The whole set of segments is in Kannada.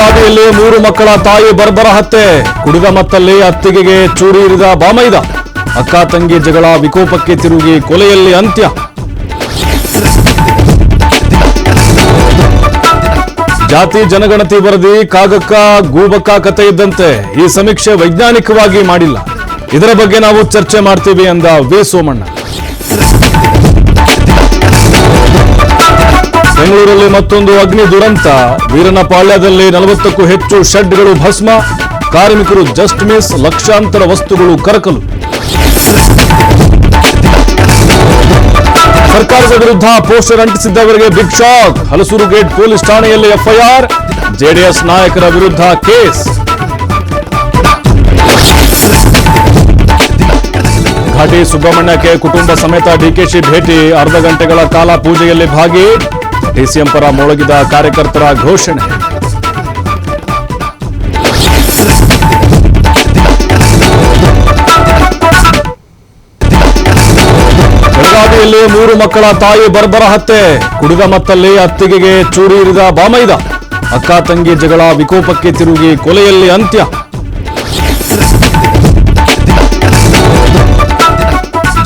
ಬೆಳಗಾವಿಯಲ್ಲಿ 3 ಮಕ್ಕಳ ತಾಯಿ ಬರ್ಬರ ಹತ್ಯೆ. ಕುಡಿದ ಮತ್ತಲ್ಲಿ ಅತ್ತಿಗೆಗೆ ಚೂರಿ ಇರಿದ ಬಾಮೈದ. ಅಕ್ಕ ತಂಗಿ ಜಗಳ ವಿಕೋಪಕ್ಕೆ ತಿರುಗಿ ಕೊಲೆಯಲ್ಲಿ ಅಂತ್ಯ. ಜಾತಿ ಜನಗಣತಿ ವರದಿ ಕಾಗಕ್ಕ ಗೂಬಕ್ಕ ಕತೆ ಇದ್ದಂತೆ ಈ ಸಮೀಕ್ಷೆ ವೈಜ್ಞಾನಿಕವಾಗಿ ಮಾಡಿಲ್ಲ. ಇದರ ಬಗ್ಗೆ ನಾವು ಚರ್ಚೆ ಮಾಡ್ತೀವಿ ಎಂದ ವಿ ಸೋಮಣ್ಣ. ಬೆಂಗಳೂರಲ್ಲಿ ಮತ್ತೊಂದು ಅಗ್ನಿ ದುರಂತ. ವೀರನಪಾಳ್ಯದಲ್ಲಿ 40ಕ್ಕೂ ಹೆಚ್ಚು ಶೆಡ್ಗಳು ಭಸ್ಮ. ಕಾರ್ಮಿಕರು ಜಸ್ಟ್ ಮಿಸ್, ಲಕ್ಷಾಂತರ ವಸ್ತುಗಳು ಕರಕಲು. ಸರ್ಕಾರದ ವಿರುದ್ಧ ಪೋಸ್ಟರ್ ಅಂಟಿಸಿದ್ದವರಿಗೆ big shock. Halasuru gate police ಠಾಣೆಯಲ್ಲಿ ಎಫ್ಐಆರ್. ಜೆಡಿಎಸ್ ನಾಯಕರ ವಿರುದ್ಧ ಕೇಸ್. ಘಾಟಿ ಸುಬ್ರಹ್ಮಣ್ಯಕ್ಕೆ ಕುಟುಂಬ ಸಮೇತ ಡಿಕೆಶಿ ಭೇಟಿ. ಅರ್ಧ ಗಂಟೆಗಳ ಕಾಲ ಪೂಜೆಯಲ್ಲಿ ಭಾಗಿ. ಡಿಸಿಎಂ ಪರ ಮೊಳಗಿದ ಕಾರ್ಯಕರ್ತರ ಘೋಷಣೆ. ಬೆಳಗಾವಿಯಲ್ಲಿ 3 ಮಕ್ಕಳ ತಾಯಿ ಬರ್ಬರ ಹತ್ಯೆ. ಕುಡಿದ ಮತ್ತಲ್ಲಿ ಅತ್ತಿಗೆಗೆ ಚೂರಿ ಇರಿದ ಬಾಮೈದ. ಅಕ್ಕ ತಂಗಿ ಜಗಳ ವಿಕೋಪಕ್ಕೆ ತಿರುಗಿ ಕೊಲೆಯಲ್ಲಿ ಅಂತ್ಯ.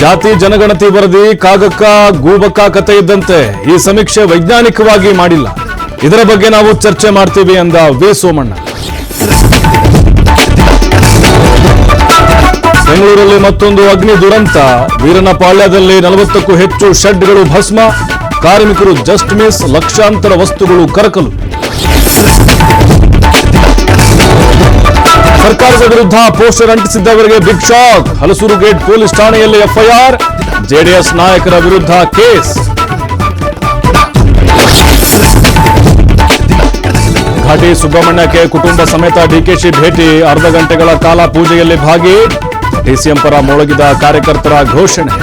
ಜಾತಿ ಜನಗಣತಿ ವರದಿ ಕಾಗಕ್ಕ ಗೂಬಕ್ಕ ಕತೆ ಇದ್ದಂತೆ ಈ ಸಮೀಕ್ಷೆ ವೈಜ್ಞಾನಿಕವಾಗಿ ಮಾಡಿಲ್ಲ. ಇದರ ಬಗ್ಗೆ ನಾವು ಚರ್ಚೆ ಮಾಡ್ತೀವಿ ಎಂದ ವಿ ಸೋಮಣ್ಣ. ಬೆಂಗಳೂರಲ್ಲಿ ಮತ್ತೊಂದು ಅಗ್ನಿ ದುರಂತ. ವೀರನಪಾಳ್ಯದಲ್ಲಿ 40ಕ್ಕೂ ಹೆಚ್ಚು ಶೆಡ್ಗಳು ಭಸ್ಮ. ಕಾರ್ಮಿಕರು ಜಸ್ಟ್ ಮಿಸ್, ಲಕ್ಷಾಂತರ ವಸ್ತುಗಳು ಕರಕಲು. ಸರ್ಕಾರದ ವಿರುದ್ಧ ಪೋಸ್ಟರ್ ಅಂಟಿಸಿದ್ದವರಿಗೆ big shock. Halasuru gate police ಠಾಣೆಯಲ್ಲಿ ಎಫ್ಐಆರ್. ಜೆಡಿಎಸ್ ನಾಯಕರ ವಿರುದ್ಧ ಕೇಸ್. ಘಾಟಿ ಸುಬ್ರಹ್ಮಣ್ಯಕ್ಕೆ ಕುಟುಂಬ ಸಮೇತ ಡಿಕೆಶಿ ಭೇಟಿ. ಅರ್ಧ ಗಂಟೆಗಳ ಕಾಲ ಪೂಜೆಯಲ್ಲಿ ಭಾಗಿ. ಡಿಸಿಎಂ ಪರ ಮೊಳಗಿದ ಕಾರ್ಯಕರ್ತರ ಘೋಷಣೆ.